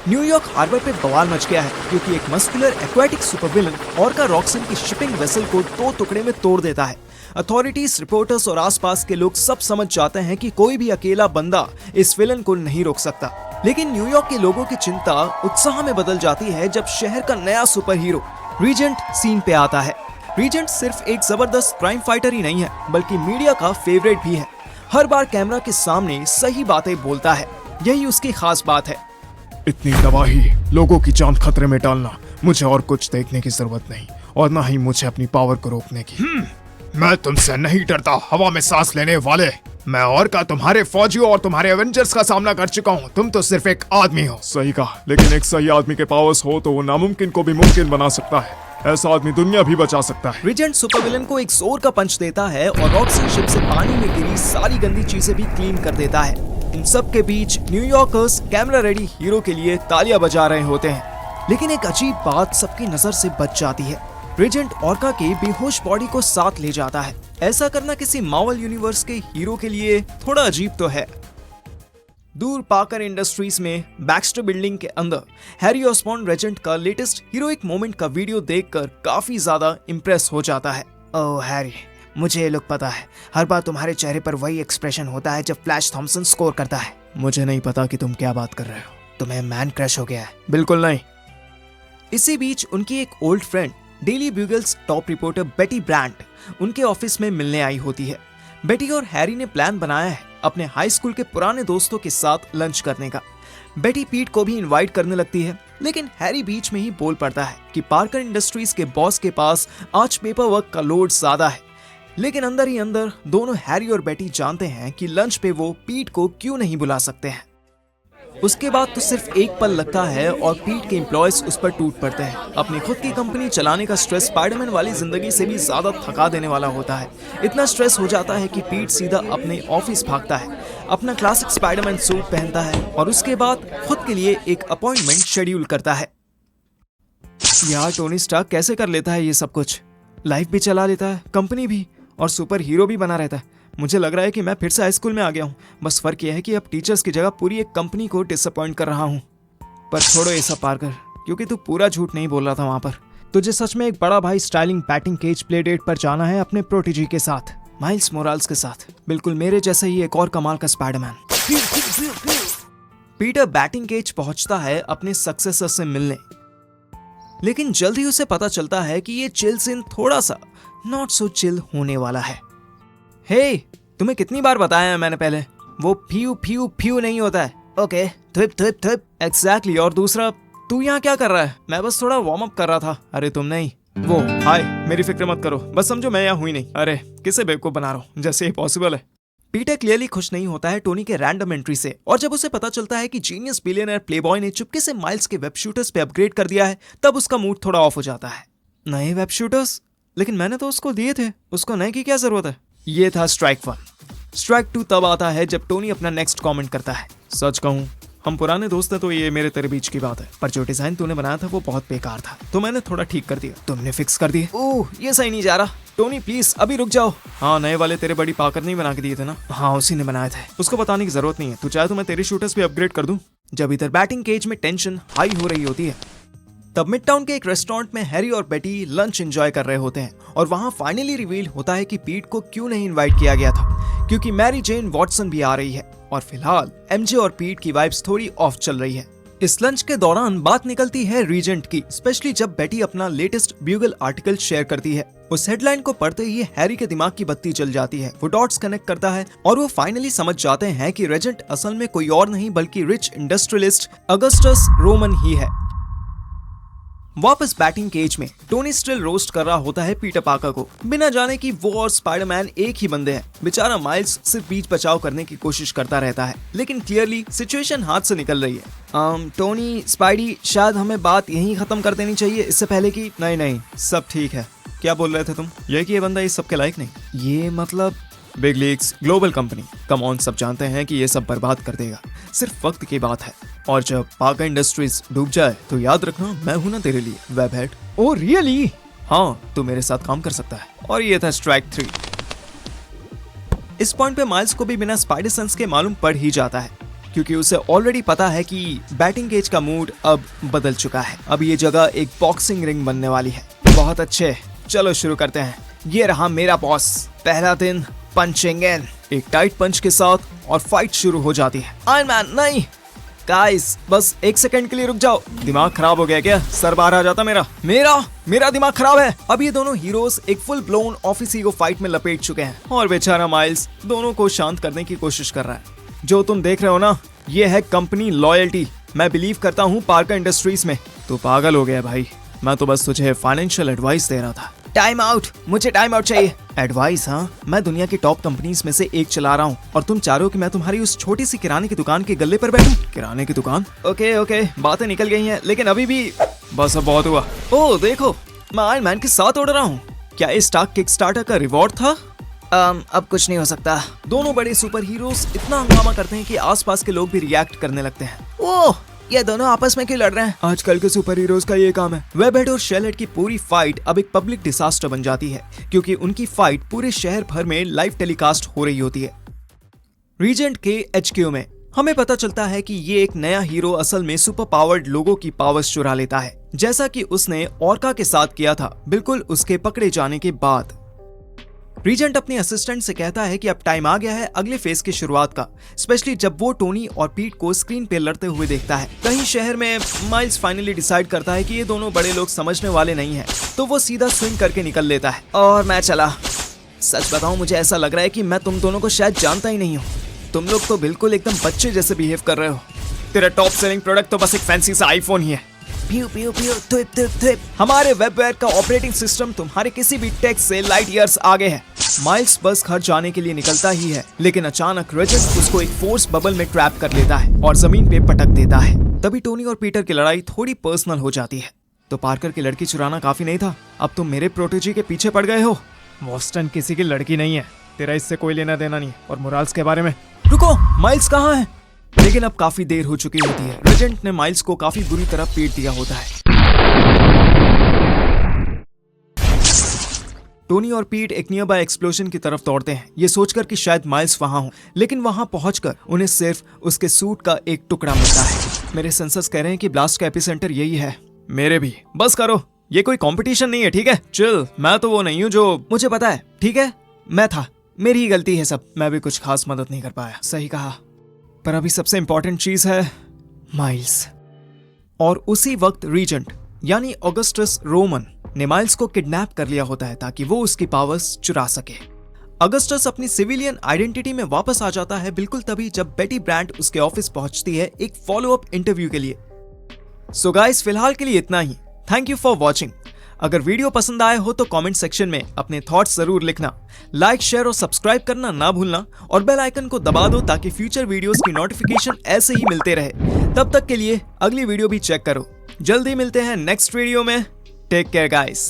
New York harbour पे बवाल much गया है क्योंकि एक muscular aquatic super villain Orca Roxxon की शिपिंग वेसल को 2 टुकड़े में तोड़ देता है। अथॉरिटीज, रिपोर्टर्स और आसपास के लोग सब समझ जाते हैं कि कोई भी अकेला बंदा इस विलन को नहीं रोक सकता। लेकिन न्यूयॉर्क के लोगों की चिंता उत्साह में बदल जाती है जब शहर का नया सुपर हीरो रीजेंट सीन पे आता है। रीजेंट सिर्फ एक जबरदस्त क्राइम फाइटर ही नहीं है बल्कि मीडिया का फेवरेट भी है। हर बार कैमरा के सामने सही बातें बोलता है, यही उसकी खास बात है। इतनी तबाही, लोगों की जान खतरे में डालना, मुझे और कुछ देखने की जरूरत नहीं और ना ही मुझे अपनी पावर को रोकने की। मैं तुमसे नहीं डरता, हवा में सांस लेने वाले। मैं ऑर्का तुम्हारे फौजियों और तुम्हारे एवेंजर्स का सामना कर चुका हूँ। तुम तो सिर्फ एक आदमी हो। सही कहा, लेकिन एक सही आदमी के पावर्स हो तो वो नामुमकिन को भी मुमकिन बना सकता है। ऐसा आदमी दुनिया भी बचा सकता है। रीजेंट सुपर विलन को एक जोर का पंच देता है और रॉक्सन शिप से पानी में गिरी सारी गंदी चीजें भी क्लीन कर देता है। इन सब के बीच न्यूयॉर्कर्स कैमरा रेडी हीरो के लिए तालियां बजा रहे होते हैं। लेकिन एक अजीब बात सबकी नजर से बच जाती है। रीजेंट ऑर्का के बेहोश बॉडी को साथ ले जाता है। ऐसा करना किसी मार्वल यूनिवर्स के हीरो के लिए थोड़ा अजीब तो है। दूर पाकर इंडस्ट्रीज में बैक्स्टर बिल्डिंग के अंदर हैरी ऑसबॉर्न रीजेंट का लेटेस्ट हीरोइक मोमेंट का वीडियो देखकर काफी ज्यादा इम्प्रेस हो जाता है। ओह हैरी, मुझे ये लुक पता है। हर बार तुम्हारे चेहरे पर वही एक्सप्रेशन होता है जब फ्लैश थॉमसन स्कोर करता है। मुझे नहीं पता कि तुम क्या बात कर रहे हो। तुम्हें मैन क्रश हो गया है? बिल्कुल नहीं। इसी बीच उनकी एक old friend daily ब्यूगल्स top reporter बेटी ब्रांट उनके ऑफिस में मिलने आई होती है। बेटी और हैरी ने प्लान बनाया है अपने हाई स्कूल के पुराने दोस्तों के साथ लंच करने का। बेटी पीट को भी इनवाइट करने लगती है, लेकिन हैरी बीच में ही बोल पड़ता है कि पार्कर इंडस्ट्रीज के बॉस के पास आज पेपर वर्क का लोड ज्यादा है। लेकिन अंदर ही अंदर दोनों हैरी और बेटी जानते हैं कि लंच पे वो पीट को क्यों नहीं बुला सकते हैं। उसके बाद तो सिर्फ एक पल लगता है और पीट के एम्प्लॉयज उस पर टूट पड़ते हैं। अपनी खुद की कंपनी चलाने का स्ट्रेस स्पाइडरमैन वाली जिंदगी से भी ज्यादा थका देने वाला होता है। इतना स्ट्रेस हो जाता है कि पीट सीधा अपने ऑफिस भागता है, अपना क्लासिक स्पाइडरमैन सूट पहनता है और उसके बाद खुद के लिए एक अपॉइंटमेंट शेड्यूल करता है। यार, टोनी स्टार्क कैसे कर लेता है ये सब कुछ? लाइफ भी चला लेता है, कंपनी भी, और सुपर हीरो भी बना रहता है। मुझे लग रहा है कि मैं फिर से हाई स्कूल में आ गया हूँ। बस फर्क यह है कि अब टीचर्स की जगह पूरी एक कंपनी को डिसअपॉइंट कर रहा हूँ। पर छोड़ो ये सब पार्कर, क्योंकि तू पूरा झूठ नहीं बोल रहा था वहां पर। तुझे सच में एक बड़ा भाई styling batting cage play date पर जाना है अपने प्रोटेजी के साथ, माइल्स मोराल्स के साथ। बिल्कुल मेरे जैसे ही एक और कमाल का स्पाइडरमैन। पीटर बैटिंग केज पहुंचता है अपने सक्सेसर से मिलने, लेकिन जल्द ही उसे पता चलता है कि ये चिल सीन थोड़ा सा नॉट सो चिल होने वाला है। हे, तुम्हें कितनी बार बताया है मैंने पहले, वो फ्यू फ्यू फ्यू नहीं होता है। ओके, थुप थुप थुप। एग्जैक्टली। और दूसरा, तू यहाँ क्या कर रहा है? मैं बस थोड़ा वार्म अप कर रहा था। अरे तुम नहीं। वो हाय, मेरी फिक्र मत करो, बस समझो मैं यहाँ हुई नहीं। अरे किसे बेवकूफ बना रहा हूँ, जैसे ये पॉसिबल है। पीटर क्लियरली खुश नहीं होता है टोनी के रैंडम एंट्री से, और जब उसे पता चलता है कि जीनियस बिलियनर प्लेबॉय ने चुपके से माइल्स के वेब शूटर्स पे अपग्रेड कर दिया है, तब उसका मूड थोड़ा ऑफ हो जाता है। नए वेब शूटर्स? लेकिन मैंने तो उसको दिए थे, उसको नए की क्या जरूरत है? ये था स्ट्राइक 1। स्ट्राइक 2 तब आता है जब टोनी अपना नेक्स्ट कमेंट करता है। सच कहूं, हम पुराने दोस्त हैं तो ये मेरे तेरे बीच की बात है, पर जो डिजाइन तूने बनाया था वो बहुत बेकार था, तो मैंने थोड़ा ठीक कर दिया। तुमने फिक्स कर दिया? ओह, ये सही नहीं जा रहा। टोनी प्लीज अभी रुक जाओ। हाँ, नए वाले तेरे बड़ी पाकर नहीं बना के दिए थे ना? हाँ, उसी ने बनाए थे। उसको बताने की जरूरत नहीं है, तू चाहे तो मैं तेरे शूटर्स भी अपग्रेड कर दूं। जब इधर बैटिंग केज में टेंशन हाई हो रही होती है, तब मिड टाउन के एक रेस्टोरेंट में हैरी और बेटी लंच एंजॉय कर रहे होते हैं, और वहां फाइनली रिवील होता है कि पीट को क्यों नहीं इनवाइट किया गया था, क्योंकि मैरी जेन वॉटसन भी आ रही है और फिलहाल एमजे और पीट की वाइब्स थोड़ी ऑफ चल रही है। इस लंच के दौरान बात निकलती है रीजेंट की, स्पेशली जब बेटी अपना लेटेस्ट ब्यूगल आर्टिकल शेयर करती है। उस हेडलाइन को पढ़ते ही हैरी के दिमाग की बत्ती जल जाती है। वो डॉट्स कनेक्ट करता है और वो फाइनली समझ जाते हैं कि रीजेंट असल में कोई और नहीं बल्कि रिच इंडस्ट्रियलिस्ट अगस्टस रोमन ही है। वापस बैटिंग केज में टोनी स्टिल रोस्ट कर रहा होता है पीटर पाकर को, बिना जाने कि वो और स्पाइडरमैन एक ही बंदे हैं। बेचारा माइल्स सिर्फ बीच बचाव करने की कोशिश करता रहता है, लेकिन क्लियरली सिचुएशन हाथ से निकल रही है। टोनी, स्पाइडी, शायद हमें बात यहीं खत्म कर देनी चाहिए इससे पहले कि। नहीं, सब ठीक है। क्या बोल रहे थे तुम? ये कि ये बंदा इस सब के लायक नहीं? ये मतलब big leagues, global company, come on, सब जानते हैं कि ये सब बर्बाद कर देगा, सिर्फ वक्त की बात है। और जब पाकर इंडस्ट्रीज डूब जाए तो याद रखना मैं हूं ना तेरे लिए, वेब हेड। Oh really? हाँ, तू मेरे साथ काम कर सकता है। और ये था स्ट्राइक 3। इस पॉइंट पे माइल्स को भी बिना स्पाइडर सेंस के मालूम पड़ ही जाता है, क्योंकि उसे ऑलरेडी पता है कि बैटिंग केज का मूड अब बदल चुका है। अब ये जगह एक बॉक्सिंग रिंग बनने वाली है। बहुत अच्छे, चलो शुरू करते हैं। ये रहा मेरा बॉस। पहला दिन, पंचिंग इन। एक टाइट पंच के साथ और फाइट शुरू हो जाती है। आयरन मैन नहीं, गाइस बस 1 सेकंड के लिए रुक जाओ। दिमाग खराब हो गया क्या? सर बाहर आ जाता मेरा दिमाग खराब है। अब ये दोनों हीरोज एक full blown office ego fight में लपेट चुके हैं और बेचारा माइल्स दोनों को शांत करने की कोशिश कर रहा है। जो तुम देख रहे हो ना, ये है कंपनी लॉयल्टी। मैं बिलीव करता हूँ पार्कर इंडस्ट्रीज में। तो पागल हो गया भाई, मैं तो बस तुझे फाइनेंशियल एडवाइस दे रहा था। टाइम आउट, मुझे टाइम आउट चाहिए। एडवाइस? हाँ, मैं दुनिया की टॉप कंपनीज में से एक चला रहा हूँ और तुम चाह रहे हो कि मैं तुम्हारी उस छोटी सी किराने की दुकान के गल्ले पर बैठूं? किराने की दुकान? ओके, बातें निकल गई हैं, लेकिन अभी भी बस अब बहुत हुआ। ओह देखो, मैं आयरन मैन के साथ उड़ रहा हूँ। क्या इस स्टार्क किकस्टार्टर का रिवॉर्ड था? अब कुछ नहीं हो सकता। दोनों बड़े सुपर हीरोज इतना हंगामा करते हैं कि आसपास के लोग भी रिएक्ट करने लगते हैं। ओह, ये दोनों आपस में क्यों लड़ रहे हैं? आजकल के सुपर हीरोज का ये काम है। वेबहेड और शेलहेड की पूरी फाइट अब एक पब्लिक डिसास्टर बन जाती है, क्योंकि उनकी फाइट पूरे शहर भर में लाइव टेलीकास्ट हो रही होती है। रीजेंट के HQ में हमें पता चलता है कि ये एक नया हीरो असल में सुपर पावर्ड लोगों की पावर्स चुरा लेता है, जैसा कि उसने ऑर्का के साथ किया था, बिल्कुल उसके पकड़े जाने के बाद। रीजेंट अपने असिस्टेंट से कहता है कि अब टाइम आ गया है अगले फेज की शुरुआत का, स्पेशली जब वो टोनी और पीट को स्क्रीन पे लड़ते हुए देखता है। कहीं शहर में माइल्स फाइनली डिसाइड करता है कि ये दोनों बड़े लोग समझने वाले नहीं हैं, तो वो सीधा स्विंग करके निकल लेता है और मैं चला। सच बताऊं, मुझे ऐसा लग रहा है कि मैं तुम दोनों को शायद जानता ही नहीं हूँ। तुम लोग तो बिल्कुल एकदम बच्चे जैसे बिहेव कर रहे हो। तेरा टॉप सेलिंग प्रोडक्ट तो बस एक फैंसी सा आईफोन ही है। प्यू प्यू प्यू थुप थुप थुप। हमारे वेबवेयर का ऑपरेटिंग सिस्टम तुम्हारे किसी भी टेक से लाइट ईयर्स आगे है। माइल्स बस घर जाने के लिए निकलता ही है, लेकिन अचानक रेजेंट उसको एक फोर्स बबल में ट्रैप कर लेता है और जमीन पे पटक देता है। तभी टोनी और पीटर की लड़ाई थोड़ी पर्सनल हो जाती है। तो पार्कर की लड़की चुराना काफी नहीं था, अब तुम मेरे प्रोटेजी के पीछे पड़ गए हो। बॉस्टन किसी की लड़की नहीं है, तेरा इससे कोई लेना देना नहीं। और मोराल्स के बारे में, रुको, माइल्स कहाँ है? लेकिन अब काफी देर हो चुकी होती है। रेजेंट ने माइल्स को काफी बुरी तरह पीट दिया होता है। टोनी और पीट एक नियर बाय एक्सप्लोजन की तरफ दौड़ते हैं, ये सोचकर कि शायद माइल्स वहां हो, लेकिन वहां पहुंचकर उन्हें सिर्फ उसके सूट का एक टुकड़ा मिलता है। मेरे सेंसर्स कह रहे हैं कि ब्लास्ट का एपिसेंटर यही है। मेरे भी। बस करो, ये कोई कंपटीशन नहीं है, ठीक है? चिल, मैं तो वो नहीं हूँ जो, मुझे पता है, ठीक है? मैं था, मेरी ही गलती है सब। मैं भी कुछ खास मदद नहीं कर पाया। सही कहा, पर अभी सबसे इंपॉर्टेंट चीज है माइल्स। और उसी वक्त रीजेंट यानी ऑगस्टस रोमन ने माइल्स को किडनैप कर लिया होता है ताकि वो उसकी पावर्स चुरा सके। ऑगस्टस अपनी सिविलियन आइडेंटिटी में वापस आ जाता है बिल्कुल तभी जब बेटी ब्रांड उसके ऑफिस पहुंचती है एक फॉलो अप इंटरव्यू के लिए। सो गाइस, फिलहाल के लिए इतना ही। Thank you for watching. अगर वीडियो पसंद आए हो तो कमेंट सेक्शन में अपने थॉट्स जरूर लिखना। लाइक, शेयर और सब्सक्राइब करना ना भूलना और बेल आइकन को दबा दो ताकि फ्यूचर वीडियोस की नोटिफिकेशन ऐसे ही मिलते रहे। तब तक के लिए अगली वीडियो भी चेक करो। जल्दी मिलते हैं नेक्स्ट वीडियो में। Take care guys.